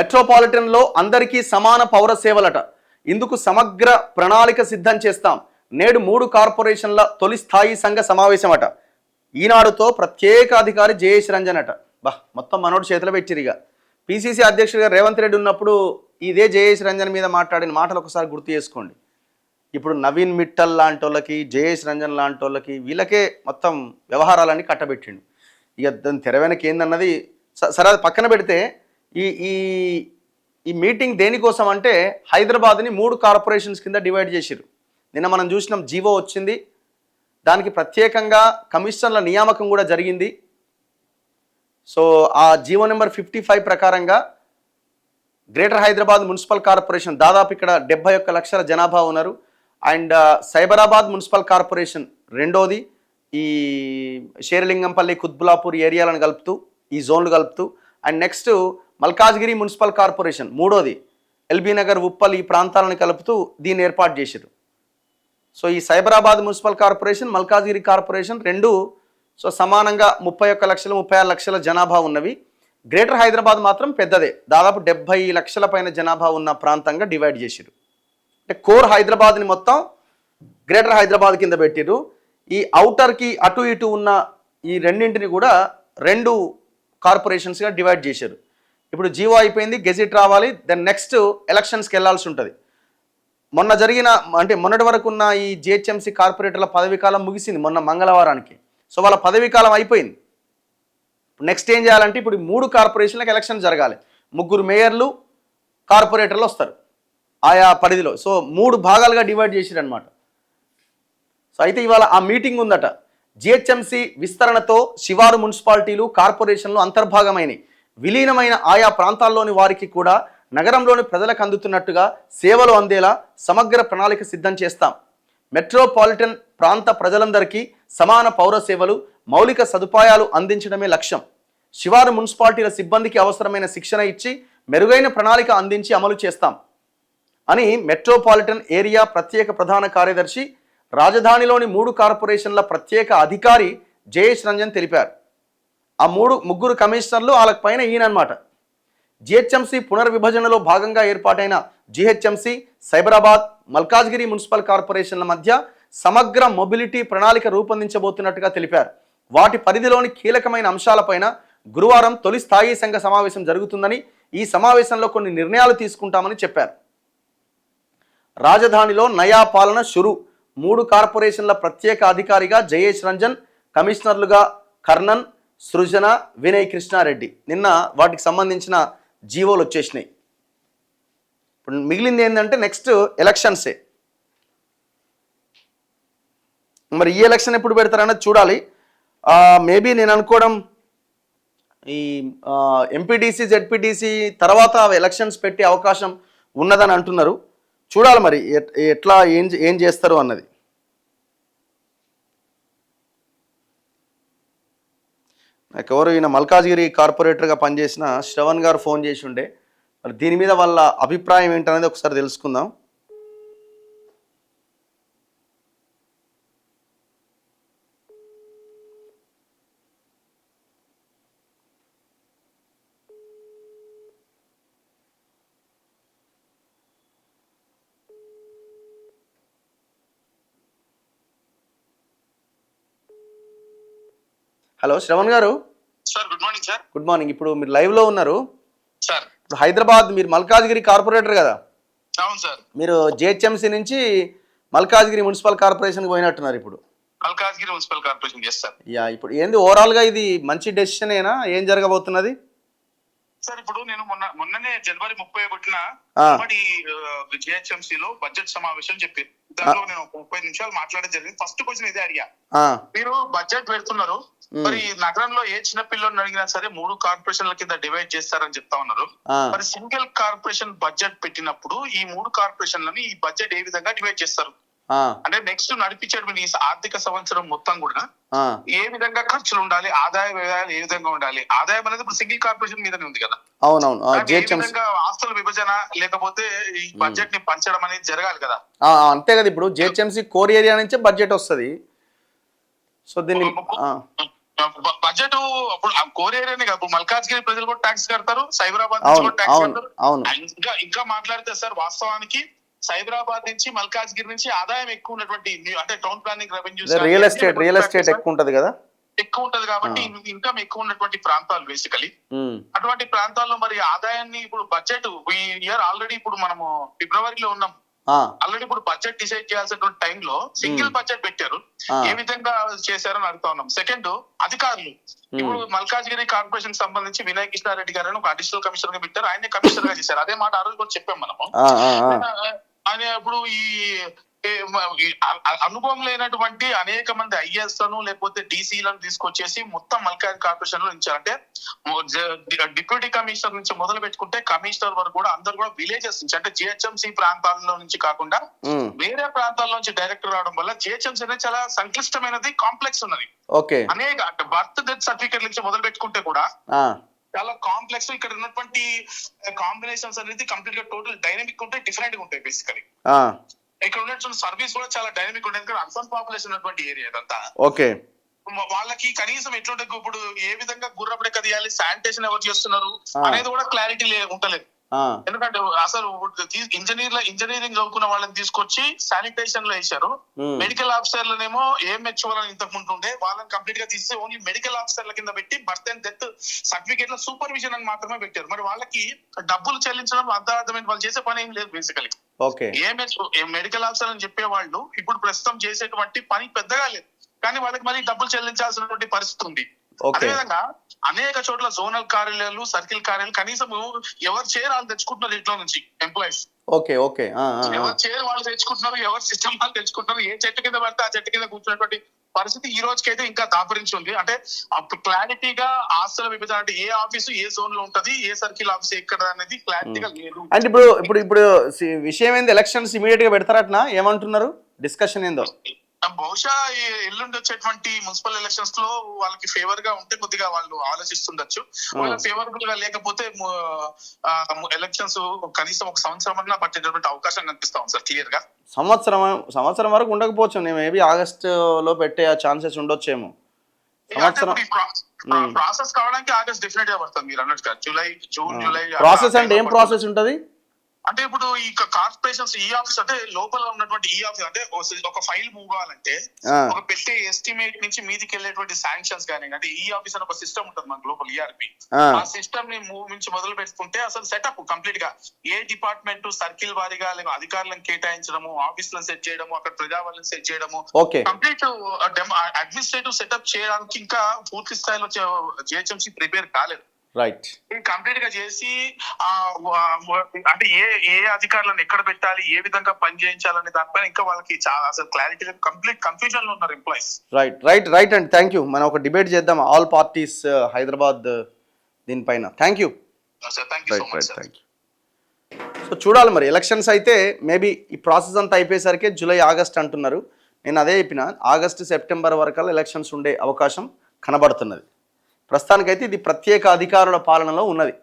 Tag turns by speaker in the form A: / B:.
A: మెట్రోపాలిటన్లో అందరికీ సమాన పౌర సేవలట. ఇందుకు సమగ్ర ప్రణాళిక సిద్ధం చేస్తాం. నేడు 3 కార్పొరేషన్ల తొలి స్థాయి సంఘ సమావేశమట. ఈనాడుతో ప్రత్యేక అధికారి జయేష్ రంజన్ అట. మొత్తం మనోడు చేతులు పెట్టిరిగా. పిసిసి అధ్యక్షుడిగా రేవంత్ రెడ్డి ఉన్నప్పుడు ఇదే జయేష్ రంజన్ మీద మాట్లాడిన మాటలు ఒకసారి గుర్తు చేసుకోండి. ఇప్పుడు నవీన్ మిట్టల్ లాంటి వాళ్ళకి, జయేష్ రంజన్ లాంటి వాళ్ళకి, వీళ్ళకే మొత్తం వ్యవహారాలన్నీ కట్టబెట్టిండు. ఇక దాని తెర వెనక ఏందన్నది సరే అది పక్కన పెడితే, ఈ ఈ ఈ మీటింగ్ దేనికోసం అంటే హైదరాబాద్ని 3 కార్పొరేషన్స్ కింద డివైడ్ చేసిరు. నిన్న మనం చూసినాం, జీవో వచ్చింది. దానికి ప్రత్యేకంగా కమిషనర్ల నియామకం కూడా జరిగింది. సో ఆ జీవో నెంబర్ 55 ప్రకారంగా గ్రేటర్ హైదరాబాద్ మున్సిపల్ కార్పొరేషన్ దాదాపు ఇక్కడ 71 లక్షల జనాభా ఉన్నారు. అండ్ సైబరాబాద్ మున్సిపల్ కార్పొరేషన్ రెండోది, ఈ షేర్లింగంపల్లి, కుత్బులాపూర్ ఏరియాలను కలుపుతూ, ఈ జోన్లు కలుపుతూ. And next Malkajgiri municipal corporation మూడోది, ఎల్బీ నగర్, ఉప్పల్ ఈ ప్రాంతాలను కలుపుతూ దీన్ని ఏర్పాటు చేశారు. సో ఈ Cyberabad municipal corporation, Malkajgiri corporation రెండు సో సమానంగా 31 లక్షలు 36 లక్షల జనాభా ఉన్నవి. గ్రేటర్ హైదరాబాద్ మాత్రం పెద్దదే, దాదాపు 70 లక్షల పైన జనాభా ఉన్న ప్రాంతంగా డివైడ్ చేశారు. అంటే కోర్ హైదరాబాద్ని మొత్తం గ్రేటర్ హైదరాబాద్ కింద పెట్టిరు. ఈ ఔటర్కి అటు ఇటు ఉన్న ఈ రెండింటిని కూడా 2 కార్పొరేషన్స్గా డివైడ్ చేశారు. ఇప్పుడు జీవో అయిపోయింది, గెజిట్ రావాలి, దెన్ నెక్స్ట్ ఎలక్షన్స్కి వెళ్లాల్సి ఉంటుంది. మొన్న జరిగిన అంటే మొన్నటి వరకు ఉన్న ఈ జిహెచ్ఎంసీ కార్పొరేటర్ల పదవీకాలం ముగిసింది మొన్న మంగళవారానికి. సో వాళ్ళ పదవీకాలం అయిపోయింది. నెక్స్ట్ ఏం చేయాలంటే ఇప్పుడు 3 కార్పొరేషన్లకు ఎలక్షన్ జరగాలి. 3 మేయర్లు, కార్పొరేటర్లు వస్తారు ఆయా పరిధిలో. సో 3 భాగాలుగా డివైడ్ చేసిరనమాట. సో అయితే ఇవాళ ఆ మీటింగ్ ఉందట. జిహెచ్ఎంసీ విస్తరణతో శివారు మున్సిపాలిటీలు, కార్పొరేషన్లు అంతర్భాగమైనవి. విలీనమైన ఆయా ప్రాంతాల్లోని వారికి కూడా నగరంలోని ప్రజలకు అందుతున్నట్టుగా సేవలు అందేలా సమగ్ర ప్రణాళిక సిద్ధం చేస్తాం. మెట్రోపాలిటన్ ప్రాంత ప్రజలందరికీ సమాన పౌర సేవలు, మౌలిక సదుపాయాలు అందించడమే లక్ష్యం. శివారు మున్సిపాలిటీల సిబ్బందికి అవసరమైన శిక్షణ ఇచ్చి మెరుగైన ప్రణాళిక అందించి అమలు చేస్తాం అని మెట్రోపాలిటన్ ఏరియా ప్రత్యేక ప్రధాన కార్యదర్శి, రాజధానిలోని 3 కార్పొరేషన్ల ప్రత్యేక అధికారి జయేష్ రంజన్ తెలిపారు. ఆ 3 కమిషనర్లు వాళ్ళకి పైన ఈయనమాట. జిహెచ్ఎంసీ పునర్విభజనలో భాగంగా ఏర్పాటైన జిహెచ్ఎంసీ, సైబరాబాద్, మల్కాజ్గిరి మున్సిపల్ కార్పొరేషన్ల మధ్య సమగ్ర మొబిలిటీ ప్రణాళిక రూపొందించబోతున్నట్టుగా తెలిపారు. వాటి పరిధిలోని కీలకమైన అంశాలపైన గురువారం తొలి స్థాయి సంఘ సమావేశం జరుగుతుందని, ఈ సమావేశంలో కొన్ని నిర్ణయాలు తీసుకుంటామని చెప్పారు. రాజధానిలో నయా పాలన షురు. 3 కార్పొరేషన్ల ప్రత్యేక అధికారిగా జయేష్ రంజన్, కమిషనర్లుగా కర్ణన్, సృజన, వినయ్ కృష్ణారెడ్డి. నిన్న వాటికి సంబంధించిన జీవోలు వచ్చేసినాయి. ఇప్పుడు మిగిలింది ఏంటంటే నెక్స్ట్ ఎలక్షన్సే. మరి ఈ ఎలక్షన్ ఎప్పుడు పెడతారన్నది చూడాలి. మేబీ నేను అనుకోవడం ఈ ఎంపీటీసీ, జెడ్పీటీసీ తర్వాత ఎలక్షన్స్ పెట్టే అవకాశం ఉన్నదని అంటున్నారు. చూడాలి మరి ఎట్లా ఏం చేస్తారు అన్నది. నాకు ఎవరు ఈయన మల్కాజ్గిరి కార్పొరేటర్గా పనిచేసిన శ్రవణ్ గారు ఫోన్ చేసి ఉండే. మరి దీని మీద వాళ్ళ అభిప్రాయం ఏంటనేది ఒకసారి తెలుసుకుందాం. హలో శ్రవణ్ గారు.
B: Sir good morning sir.
A: Good morning. ఇప్పుడు మీరు లైవ్ లో ఉన్నారు
B: సార్.
A: ఇప్పుడు హైదరాబాద్, మీరు మల్కాజ్గిరి కార్పొరేటర్ కదా?
B: అవును సార్.
A: మీరు జిహెచ్ఎంసీ నుంచి మల్కాజ్గిరి మున్సిపల్ కార్పొరేషన్ పోయినట్టున్నారు. ఇప్పుడు
B: మల్కాజ్గిరి మున్సిపల్ కార్పొరేషన్ చేస్తారు.
A: ఇప్పుడు ఏంది ఓవరాల్ గా ఇది మంచి డెసిషన్ ఏనా? ఏం జరగబోతున్నది
B: సార్? ఇప్పుడు నేను మొన్ననే జనవరి 31న జిహెచ్ఎంసీ లో బడ్జెట్ సమావేశం చెప్పారు. దానిలో నేను 30 నిమిషాలు మాట్లాడడం జరిగింది. ఫస్ట్ క్వశ్చన్ ఇదే అడిగా, మీరు బడ్జెట్ పెడుతున్నారు, మరి నగరంలో ఏ చిన్న పిల్లల్ని అడిగినా సరే 3 కార్పొరేషన్ల కింద డివైడ్ చేస్తారని చెప్తా ఉన్నారు. మరి సింగిల్ కార్పొరేషన్ బడ్జెట్ పెట్టినప్పుడు ఈ 3 కార్పొరేషన్లని ఈ బడ్జెట్ ఏ విధంగా డివైడ్ చేస్తారు? అంటే నెక్స్ట్ నడిపించేటువంటి ఈ ఆర్థిక సంవత్సరం మొత్తం కూడా ఏ విధంగా ఖర్చులు ఉండాలి, ఆదాయ వ్యయాలు ఏ విధంగా ఉండాలి? ఆదాయం అనేది ఇప్పుడు సింగిల్ కార్పొరేషన్ మీదనే ఉంది కదా.
A: అవునవును.
B: ఆస్తుల విభజన లేకపోతే ఈ బడ్జెట్ ని పంచడం అనేది జరగాలి కదా.
A: అంతే కదా. ఇప్పుడు జిహెచ్ఎంసీ కోర్ ఏరియా నుంచే బడ్జెట్ వస్తుంది. సో దీన్ని
B: బడ్జెట్ ఇప్పుడు కోర్ ఏరియానే కాదు, ఇప్పుడు మల్కాజ్గిరి ప్రజలు కూడా ట్యాక్స్ కడతారు, సైబరాబాద్ నుంచి కూడా ట్యాక్స్ కడతారు. ఇంకా మాట్లాడితే సార్ వాస్తవానికి సైబరాబాద్ నుంచి మల్కాజ్గిరి నుంచి ఆదాయం ఎక్కువ ఉన్నటువంటి అంటే town planning revenue
A: real estate ఎక్కువ ఉంటది కదా,
B: ఎక్కువ ఉంటది కాబట్టి ఇన్కమ్ ఎక్కువ ఉన్నటువంటి ప్రాంతాలు బేసికలీ. అటువంటి ప్రాంతాల్లో మరి ఆదాయాన్ని ఇప్పుడు బడ్జెట్ ఇయర్ ఆల్రెడీ ఇప్పుడు మనము ఫిబ్రవరిలో ఉన్నాం, ఆల్రెడీ ఇప్పుడు బడ్జెట్ డిసైడ్ చేయాల్సినటువంటి టైంలో సింగిల్ బడ్జెట్ పెట్టారు. ఏ విధంగా చేశారని అడుగుతా ఉన్నాం. సెకండ్, అధికారులు ఇప్పుడు మల్కాజ్గిరి కార్పొరేషన్ సంబంధించి వినయ్ కృష్ణారెడ్డి గారు ఒక అడిషనల్ కమిషనర్ గా పెట్టారు, ఆయనే కమిషనర్ గా చేశారు. అదే మాట ఆ రోజు కూడా చెప్పాం మనము. ఆయన ఇప్పుడు ఈ అనుభవం లేనటువంటి అనేక మంది ఐఏఎస్ లను లేకపోతే డీసీలను తీసుకొచ్చేసి మొత్తం మల్కాజ్ కార్పొరేషన్ లో ఉంచారు. అంటే డిప్యూటీ కమిషనర్ నుంచి మొదలు పెట్టుకుంటే కమిషనర్ వరకు కూడా అందరు కూడా విలేజెస్ నుంచి అంటే జిహెచ్ఎంసీ ప్రాంతాల్లో నుంచి కాకుండా వేరే ప్రాంతాల నుంచి డైరెక్టర్ రావడం వల్ల జిహెచ్ఎంసీ అనేది చాలా సంక్లిష్టమైనది, కాంప్లెక్స్ ఉన్నది. అనేక బర్త్ డెత్ సర్టిఫికేట్ నుంచి మొదలు పెట్టుకుంటే కూడా చాలా కాంప్లెక్స్. ఇక్కడ ఉన్నటువంటి కాంబినేషన్స్ అనేది కంప్లీట్ గా టోటల్ డైనమిక్ ఉంటాయి, డిఫరెంట్ గా ఉంటాయి బేసికలీ. ఇక్కడ ఉన్నటువంటి సర్వీస్ కూడా చాలా డైనమిక్ ఉంటుంది, ఎందుకంటే అర్బన్ పాపులేషన్ ఉన్నటువంటి ఏరియా ఇదంతా. వాళ్ళకి కనీసం ఎట్లుంటే ఇప్పుడు ఏ విధంగా గుర్రపడే కదియాలి, శానిటేషన్ ఎవరు చేస్తున్నారు అనేది కూడా క్లారిటీ ఉంటలేదు. ఎందుకంటే అసలు ఇంజనీరింగ్ చదువుకున్న వాళ్ళని తీసుకొచ్చి శానిటేషన్ లో వేశారు. మెడికల్ ఆఫీసర్లనేమో ఏఎంహెచ్ వాళ్ళని ఇంతకు ముందు ఉండే వాళ్ళని కంప్లీట్ గా తీస్తే ఓన్లీ మెడికల్ ఆఫీసర్ల కింద పెట్టి బర్త్ అండ్ డెత్ సర్టిఫికేట్ లో సూపర్విజన్ అని మాత్రమే పెట్టారు. మరి వాళ్ళకి డబ్బులు చెల్లించడం అర్థమైన వాళ్ళు చేసే పని ఏం లేదు బేసికలీ. ఏఎంహెచ్ మెడికల్ ఆఫీసర్ అని చెప్పే వాళ్ళు ఇప్పుడు ప్రస్తుతం చేసేటువంటి పని పెద్దగా లేదు, కానీ వాళ్ళకి మరి డబ్బులు చెల్లించాల్సినటువంటి పరిస్థితి ఉంది. అదేవిధంగా అనేక చోట్ల జోనల్ కార్యాలయాలు, సర్కిల్ కార్యాలయాలు కనీసం ఎవరు చైర్ వాళ్ళు తెచ్చుకుంటున్నారు ఇంట్లో నుంచి ఎంప్లాయీస్. ఎవరు చైర్ వాళ్ళు తెచ్చుకుంటున్నారు, ఎవరు సిస్టమ్ వాళ్ళు తెచ్చుకుంటున్నారు, ఏ చెట్టు కింద పడితే ఆ చెట్టు కింద కూర్చున్నటువంటి పరిస్థితి ఈ రోజుకైతే ఇంకా దాపరించి ఉంది. అంటే క్లారిటీగా ఆస్తుల విభజన అంటే ఏ ఆఫీసు ఏ జోన్ లో ఉంటది, ఏ సర్కిల్ ఆఫీస్ ఎక్కడ అనేది క్లారిటీగా లేదు.
A: అంటే ఇప్పుడు విషయం ఏంది, ఎలక్షన్స్ ఇమీడియట్ గా పెడతారట్నా, ఏమంటున్నారు, డిస్కషన్ ఏందో?
B: బహుశా ఎల్లుండి వచ్చేటువంటి మున్సిపల్ ఎలక్షన్స్ లో వాళ్ళకి ఫేవర్ గా ఉంటే కొద్దిగా వాళ్ళు ఆలోచిస్తుండొచ్చు. ఫేవరబుల్ గా లేకపోతే ఎలక్షన్స్ కనీసం ఒక సంవత్సరం అన్నా పట్టేటటువంటి అవకాశం కనిపిస్తా ఉంది సార్ క్లియర్ గా.
A: సంవత్సరం వరకు ఉండకపోవచ్చు, మేబీ ఆగస్ట్ లో పెట్టే ఛాన్సెస్ ఉండొచ్చేమో.
B: ప్రాసెస్ కావడానికి ఆగస్ట్ డెఫినెట్ గా పడుతుంది మీరు అన్నట్టుగా. జూలై
A: ప్రాసెస్ అంటే ఏం ప్రాసెస్ ఉంటది
B: అంటే ఇప్పుడు ఈ కార్పొరేషన్స్ ఈ ఆఫీస్ అంటే లోపల ఉన్నటువంటి ఈ ఆఫీస్ అంటే ఒక ఫైల్ మూవ్ కావాలంటే ఒక పెట్టే ఎస్టిమేట్ నుంచి మీదికి వెళ్ళేటువంటి శాంక్షన్స్ కానీ అంటే ఈ ఆఫీస్ అని ఒక సిస్టమ్ ఉంటుంది మన గ్లోబల్ ఈఆర్పి. ఆ సిస్టమ్ ని మూవ్ నుంచి మొదలు పెట్టుకుంటే అసలు సెటప్ కంప్లీట్ గా ఏ డిపార్ట్మెంట్ సర్కిల్ వారీగా అధికారులను కేటాయించడము, ఆఫీసులను సెట్ చేయడము, అక్కడ ప్రజావాళ్ళని సెట్ చేయడము, కంప్లీట్ అడ్మినిస్ట్రేటివ్ సెటప్ చేయడానికి ఇంకా పూర్తి స్థాయిలో జిహెచ్ఎంసీ ప్రిపేర్ కాలేదు.
A: రైట్,
B: కంప్లీట్ గా చేసి అంటే ఏ అధికారులను ఎక్కడ పెట్టాలి, ఏ విధంగా పని చేయించాలనే దానిపైన ఇంకా వాళ్ళకి అసలు క్లారిటీ కంప్లీట్ కన్ఫ్యూజన్ లో ఉన్నారు ఎంప్లాయీస్.
A: రైట్ అండి, థ్యాంక్ యూ. మనం ఒక డిబేట్ చేద్దాం ఆల్ పార్టీస్ హైదరాబాద్ దీనిపైన. Thank you. సో చూడాలి మరి ఎలక్షన్స్ అయితే మేబీ ఈ ప్రాసెస్ అంతా అయిపోయేసరికి జూలై ఆగస్ట్ అంటున్నారు. నేను అదే చెప్పిన, ఆగస్టు సెప్టెంబర్ వరకు ఎలక్షన్స్ ఉండే అవకాశం కనబడుతున్నది. ప్రస్తుతానికైతే ఇది ప్రత్యేక అధికారుల పాలనలో ఉన్నది.